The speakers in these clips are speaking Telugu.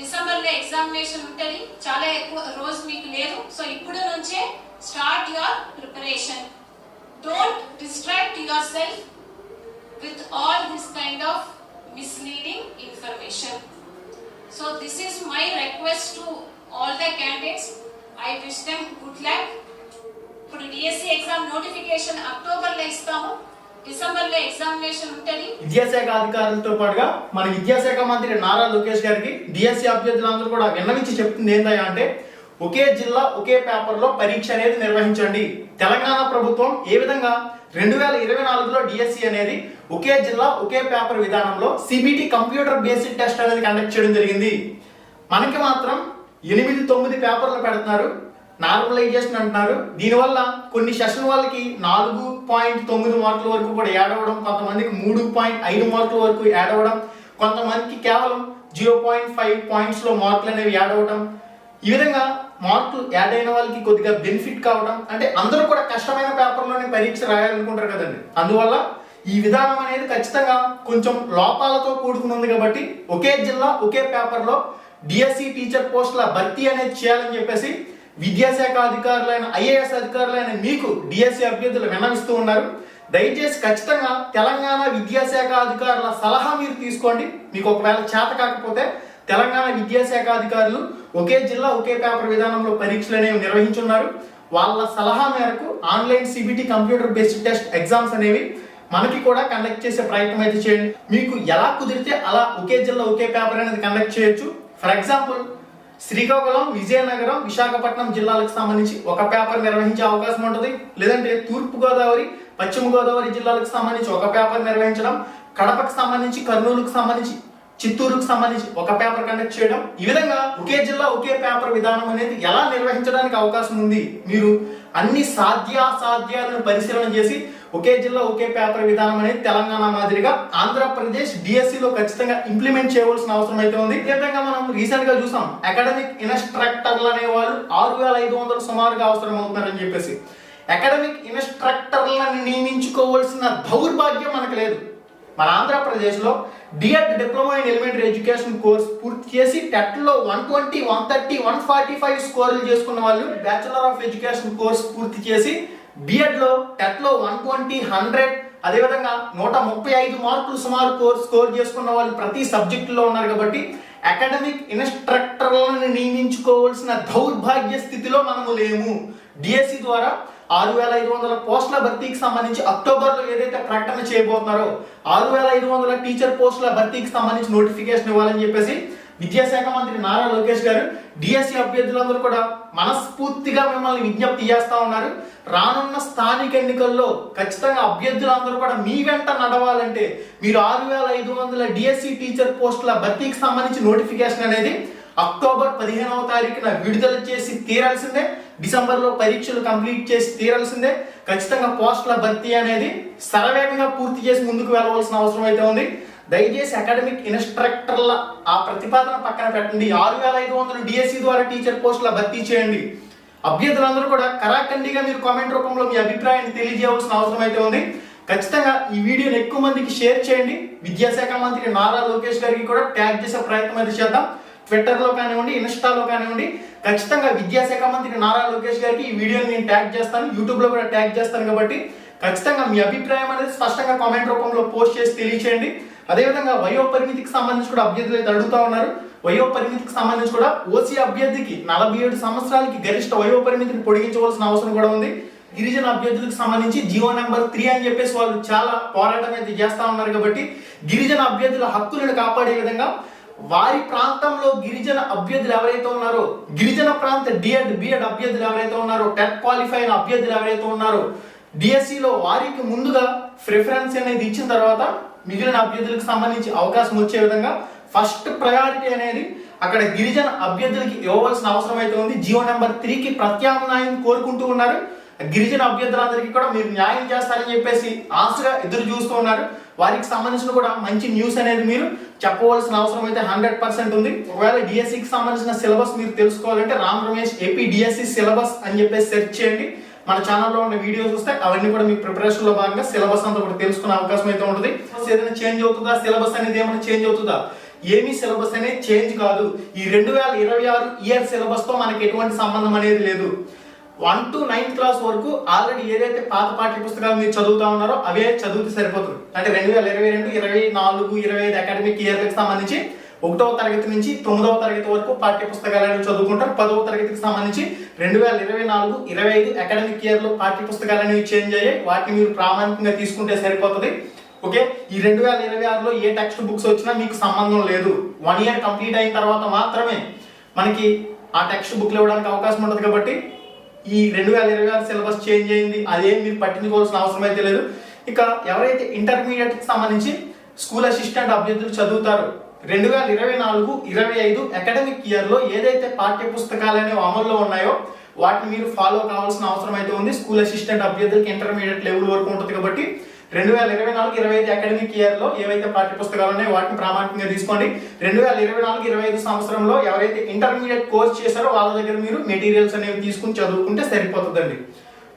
డిసెంబర్లో ఎగ్జామినేషన్ ఉంటుంది, చాలా ఎక్కువ రోజు మీకు లేదు. సో ఇప్పుడు నుంచే start your preparation. Don't distract your self with all this kind of misleading information. So this is my request to all the candidates. I wish them good luck. ఇప్పుడు డిఎస్సి ఎగ్జామ్ నోటిఫికేషన్ అక్టోబర్లో ఇస్తాము, డిసెంబర్లో ఎగ్జామినేషన్ ఉంటుంది. విద్యాశాఖ అధికారులతో పాటుగా మన విద్యాశాఖ మంత్రి నారా లోకేష్ గారికి డిఎస్సి అభ్యర్థులందరూ కూడా విన్నవించి చెప్తుంది ఏంటంటే అంటే ఒకే జిల్లా ఒకే పేపర్లో పరీక్ష అనేది నిర్వహించండి. తెలంగాణ ప్రభుత్వం ఏ విధంగా 2024లో డిఎస్సి అనేది ఒకే జిల్లా ఒకే పేపర్ విధానంలో సిబిటి కంప్యూటర్ బేస్డ్ టెస్ట్ అనేది కండక్ట్ చేయడం జరిగింది. మనకి మాత్రం 8-9 పేపర్లు పెడుతున్నారు, నార్మలైజేషన్ అంటున్నారు. దీనివల్ల కొన్ని సెషన్ వాళ్ళకి 4.9 మార్కుల వరకు కూడా యాడ్ అవ్వడం, కొంతమందికి 3.5 మార్కుల వరకు యాడ్ అవ్వడం, కొంతమందికి కేవలం 0.5 పాయింట్స్ లో మార్కులు అనేవి యాడ్ అవ్వడం. ఈ విధంగా మార్కులు యాడ్ అయిన వాళ్ళకి కొద్దిగా బెనిఫిట్ కావడం, అంటే అందరూ కూడా కష్టమైన పేపర్లోనే పరీక్ష రాయాలనుకుంటారు కదండి. అందువల్ల ఈ విధానం అనేది ఖచ్చితంగా కొంచెం లోపాలతో కూడుకుని ఉంది కాబట్టి ఒకే జిల్లా ఒకే పేపర్లో డిఎస్సి టీచర్ పోస్టుల భర్తీ అనేది చేయాలని చెప్పేసి విద్యాశాఖ అధికారులైన ఐఏఎస్ అధికారులైన మీకు డిఎస్సి అభ్యర్థులు విన్నవిస్తూ ఉన్నారు. దయచేసి ఖచ్చితంగా తెలంగాణ విద్యాశాఖ అధికారుల సలహా మీరు తీసుకోండి. మీకు ఒకవేళ చేత కాకపోతే తెలంగాణ విద్యాశాఖ అధికారులు ఒకే జిల్లా ఒకే పేపర్ విధానంలో పరీక్షలు అనేవి నిర్వహించున్నారు. వాళ్ళ సలహా మేరకు online CBT computer based test exams అనేవి మనకి కూడా కండక్ట్ చేసే ప్రయత్నం అయితే చేయండి. మీకు ఎలా కుదిరితే అలా ఒకే జిల్లా ఒకే పేపర్ అనేది కండక్ట్ చేయొచ్చు. ఫర్ ఎగ్జాంపుల్ శ్రీకాకుళం, విజయనగరం, విశాఖపట్నం జిల్లాలకు సంబంధించి ఒక పేపర్ నిర్వహించే అవకాశం ఉంటుంది. లేదంటే తూర్పు గోదావరి, పశ్చిమ గోదావరి జిల్లాలకు సంబంధించి ఒక పేపర్ నిర్వహించడం, కడపకు సంబంధించి, కర్నూలుకు సంబంధించి, చిత్తూరుకు సంబంధించి ఒక పేపర్ కండక్ట్ చేయడం. ఈ విధంగా ఒకే జిల్లా ఒకే పేపర్ విధానం అనేది ఎలా నిర్వహించడానికి అవకాశం ఉంది, మీరు అన్ని సాధ్యాసాధ్యాలను పరిశీలన చేసి ఒకే జిల్లా ఒకే పేపర్ విధానం అనేది తెలంగాణ మాదిరిగా ఆంధ్రప్రదేశ్ డిఎస్సిలో ఖచ్చితంగా ఇంప్లిమెంట్ చేయవలసిన అవసరం అయితే ఉంది. ఈ విధంగా మనం రీసెంట్ గా చూసాం, అకాడమిక్ ఇన్స్ట్రక్టర్లు అనే వాళ్ళు 6500 సుమారుగా అవసరం అవుతున్నారని చెప్పేసి. అకాడమిక్ ఇన్స్ట్రక్టర్లను నియమించుకోవాల్సిన దౌర్భాగ్యం మనకు లేదు. మన ఆంధ్రప్రదేశ్లో D.Ed diploma in elementary education course పూర్తి చేసి టెట్లో 120, 130, 145 స్కోర్లు చేసుకున్న వాళ్ళు, బ్యాచులర్ ఆఫ్ ఎడ్యుకేషన్ కోర్స్ పూర్తి చేసి బిఎడ్ లో టెట్లో 120, 100 అదేవిధంగా 135 మార్కులు సుమారు స్కోర్ చేసుకున్న వాళ్ళు ప్రతి సబ్జెక్టులో ఉన్నారు. కాబట్టి అకాడమిక్ ఇన్స్ట్రక్టర్లను నియమించుకోవాల్సిన దౌర్భాగ్య స్థితిలో మనము లేము. డిఎస్సి ద్వారా 6500 పోస్టుల భర్తీకి సంబంధించి అక్టోబర్లో ఏదైతే ప్రకటన చేయబోతున్నారో 6500 టీచర్ పోస్టుల భర్తీకి సంబంధించి నోటిఫికేషన్ ఇవ్వాలని చెప్పేసి విద్యాశాఖ మంత్రి నారా లోకేష్ గారు డిఎస్సి అభ్యర్థులందరూ కూడా మనస్ఫూర్తిగా మిమ్మల్ని విజ్ఞప్తి చేస్తా ఉన్నారు. రానున్న స్థానిక ఎన్నికల్లో ఖచ్చితంగా అభ్యర్థులందరూ కూడా మీ వెంట నడవాలంటే మీరు 6500 డిఎస్సి టీచర్ పోస్టుల భర్తీకి సంబంధించి నోటిఫికేషన్ అనేది అక్టోబర్ 15వ తారీఖున విడుదల చేసి తీరాల్సిందే. డిసెంబర్లో పరీక్షలు కంప్లీట్ చేసి తీరాల్సిందే. ఖచ్చితంగా పోస్టుల భర్తీ అనేది శరవేగంగా పూర్తి చేసి ముందుకు వెళ్ళవలసిన అవసరం అయితే ఉంది. దయచేసి అకాడమిక్ ఇన్స్ట్రక్టర్ల ఆ ప్రతిపాదన పక్కన పెట్టండి. 6500 డిఎస్సి ద్వారా టీచర్ పోస్టుల భర్తీ చేయండి. అభ్యర్థులందరూ కూడా కరాఖండిగా మీరు కామెంట్ రూపంలో మీ అభిప్రాయాన్ని తెలియజేయవలసిన అవసరం అయితే ఉంది. ఖచ్చితంగా ఈ వీడియోని ఎక్కువ మందికి షేర్ చేయండి. విద్యాశాఖ మంత్రి నారా లోకేష్ గారికి కూడా ట్యాగ్ చేసే ప్రయత్నం అయితే చేద్దాం. ట్విట్టర్లో కానివ్వండి, ఇన్స్టాలో కానివ్వండి, ఖచ్చితంగా విద్యాశాఖ మంత్రి నారా లోకేష్ గారికి ఈ వీడియోని నేను ట్యాగ్ చేస్తాను. యూట్యూబ్లో కూడా ట్యాగ్ చేస్తాను. కాబట్టి ఖచ్చితంగా మీ అభిప్రాయం అనేది స్పష్టంగా కామెంట్ రూపంలో పోస్ట్ చేసి తెలియచేయండి. అదేవిధంగా వయో పరిమితికి సంబంధించి కూడా అభ్యర్థులు అయితే అడుగుతా ఉన్నారు. వయో పరిమితికి సంబంధించి కూడా ఓసీ అభ్యర్థికి 47 సంవత్సరాలకి గరిష్ట వయో పరిమితిని పొడిగించవలసిన అవసరం కూడా ఉంది. గిరిజన అభ్యర్థులకు సంబంధించి జీవో నెంబర్ 3 అని చెప్పేసి వాళ్ళు చాలా పోరాటం అయితే చేస్తా ఉన్నారు. కాబట్టి గిరిజన అభ్యర్థుల హక్కులను కాపాడే విధంగా వారి ప్రాంతంలో గిరిజన అభ్యర్థులు ఎవరైతే ఉన్నారో, గిరిజన ప్రాంత డిఎడ్ బిఎడ్ అభ్యర్థులు ఎవరైతే ఉన్నారో, టెట్ క్వాలిఫై అయిన అభ్యర్థులు ఎవరైతే ఉన్నారో డిఎస్సిలో వారికి ముందుగా ప్రిఫరెన్స్ అనేది ఇచ్చిన తర్వాత మిగిలిన అభ్యర్థులకు సంబంధించి అవకాశం వచ్చే విధంగా ఫస్ట్ ప్రయారిటీ అనేది అక్కడ గిరిజన అభ్యర్థులకి ఇవ్వవలసిన అవసరం అయితే ఉంది. జీవో నెంబర్ 3కి ప్రత్యామ్నాయం కోరుకుంటూ ఉన్నారు. గిరిజన అభ్యర్థులందరికీ కూడా మీరు న్యాయం చేస్తారని చెప్పేసి ఆశగా ఎదురు చూస్తూ ఉన్నారు. వారికి సంబంధించిన కూడా మంచి న్యూస్ అనేది మీరు చెప్పవలసిన అవసరం అయితే 100% ఉంది. ఒకవేళ డిఎస్సికి సంబంధించిన సిలబస్ మీరు తెలుసుకోవాలంటే Ram Ramesh AP DSC syllabus అని చెప్పేసి సెర్చ్ చేయండి. మన ఛానల్లో ఉన్న వీడియోస్ వస్తే అవన్నీ కూడా మీ ప్రిపరేషన్ లో భాగంగా సిలబస్ అంతా కూడా తెలుసుకునే అవకాశం అయితే ఉంటుంది. ఏదైనా చేంజ్ అవుతుందా, సిలబస్ అనేది ఏమైనా చేంజ్ అవుతుందా, ఏమీ సిలబస్ అనేది చేంజ్ కాదు. ఈ 2026 ఇయర్ సిలబస్ తో మనకి ఎటువంటి సంబంధం అనేది లేదు. 1 to 9th క్లాస్ వరకు ఆల్రెడీ ఏదైతే పాత పాఠ్య పుస్తకాలు మీరు చదువుతా ఉన్నారో అవే చదివితే సరిపోతుంది. అంటే 2022, 24, 25 అకాడమిక్ ఇయర్లకు సంబంధించి 1వ తరగతి నుంచి 9వ తరగతి వరకు పాఠ్య పుస్తకాలను చదువుకుంటారు. 10వ తరగతికి సంబంధించి 2024, 25 అకాడమిక్ ఇయర్ లో పాఠ్య పుస్తకాలు అనేవి చేంజ్ అయ్యాయి. వాటిని మీరు ప్రామాణికంగా తీసుకుంటే సరిపోతుంది. ఓకే, ఈ 2026లో ఏ టెక్స్ట్ బుక్స్ వచ్చినా మీకు సంబంధం లేదు. 1 ఇయర్ కంప్లీట్ అయిన తర్వాత మాత్రమే మనకి ఆ టెక్స్ట్ బుక్లు ఇవ్వడానికి అవకాశం ఉంటుంది. కాబట్టి ఈ 2026 సిలబస్ చేంజ్ అయింది, అదేం మీరు పట్టించుకోవాల్సిన అవసరం అయితే లేదు. ఇక ఎవరైతే ఇంటర్మీడియట్ కి సంబంధించి స్కూల్ అసిస్టెంట్ అభ్యర్థులు చదువుతారో 2024, 25 అకాడమిక్ ఇయర్ లో ఏదైతే పాఠ్య పుస్తకాలు అనేవి అమల్లో ఉన్నాయో వాటిని మీరు ఫాలో కావాల్సిన అవసరం అయితే ఉంది. స్కూల్ అసిస్టెంట్ అభ్యర్థులకి ఇంటర్మీడియట్ లెవెల్ వరకు ఉంటుంది. కాబట్టి 2024, 25 అకాడమిక్ ఇయర్ లో ఏవైతే పాఠ్య పుస్తకాలు ఉన్నాయో వాటిని ప్రామాణికంగా తీసుకోండి. 2024, 25 సంవత్సరంలో ఎవరైతే ఇంటర్మీడియట్ కోర్స్ చేశారో వాళ్ళ దగ్గర మీరు మెటీరియల్స్ అనేవి తీసుకుని చదువుకుంటే సరిపోతుందండి.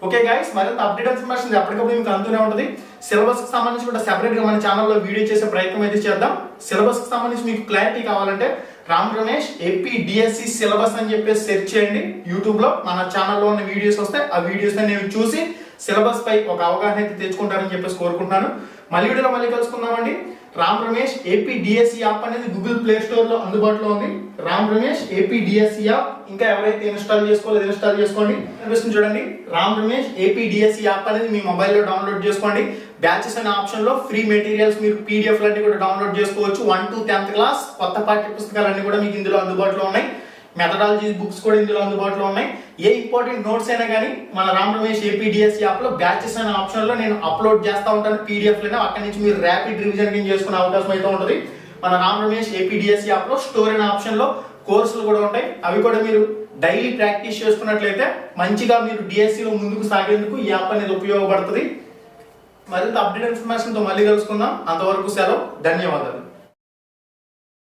ఓకే గైస్, మరింత అప్డేట్ ఇన్ఫర్మేషన్ ఎప్పటికప్పుడు మీకు అందుతూనే ఉంటుంది. సిలబస్ కి సంబంధించి కూడా సెపరేట్ గా మన ఛానల్లో వీడియో చేసే ప్రయత్నం అయితే చేద్దాం. సిలబస్ కి సంబంధించి మీకు క్లారిటీ కావాలంటే Ram Ramesh AP DSC syllabus అని చెప్పేసి సెర్చ్ చేయండి యూట్యూబ్ లో. మన ఛానల్లో ఉన్న వీడియోస్ వస్తాయి. ఆ వీడియోస్ అనేవి చూసి సిలబస్ పై ఒక అవగాహన అయితే తెచ్చుకుంటారని చెప్పేసి కోరుకుంటున్నాను. మళ్ళీ వీడియోలో మళ్ళీ కలుసుకుందామండి. Ram Ramesh AP DSC app అనేది గూగుల్ ప్లే స్టోర్ లో అందుబాటులో ఉంది. Ram Ramesh AP DSC app ఇంకా ఎవరైతే ఇన్స్టాల్ చేసుకోలేదు ఇన్స్టాల్ చేసుకోండి. చూడండి, Ram Ramesh AP DSC app అనేది మీ మొబైల్లో డౌన్లోడ్ చేసుకోండి. బ్యాచెస్ అనే ఆప్షన్ లో ఫ్రీ మెటీరియల్స్ మీరు పీడిఎఫ్ అన్ని కూడా డౌన్లోడ్ చేసుకోవచ్చు. 1 to 10th క్లాస్ కొత్త పాఠ్య పుస్తకాలన్నీ కూడా మీకు ఇందులో అందుబాటులో ఉన్నాయి. మెథడాలజీ బుక్స్ కూడా ఇందులో అందుబాటులో ఉన్నాయి. ఏ ఇంపార్టెంట్ నోట్స్ అయినా కానీ మన Ram Ramesh AP DSC app లో బ్యాచెస్ అనే ఆప్షన్ లో నేను అప్లోడ్ చేస్తా ఉంటాను పీడిఎఫ్ లోనే. అక్కడి నుంచి మీరు ర్యాపిడ్ రివిజన్ కింద చేసుకునే అవకాశం అయితే ఉంటుంది. మన Ram Ramesh AP DSC app లో స్టోర్ అనే ఆప్షన్ లో కోర్సులు కూడా ఉంటాయి. అవి కూడా మీరు డైలీ ప్రాక్టీస్ చేసుకున్నట్లయితే మంచిగా మీరు డిఎస్సి లో ముందుకు సాగేందుకు ఈ యాప్ అనేది ఉపయోగపడుతుంది. మరింత అప్డేట్ ఇన్ఫర్మేషన్ తో మళ్ళీ కలుసుకుందాం. అంతవరకు సెలవు, ధన్యవాదాలు.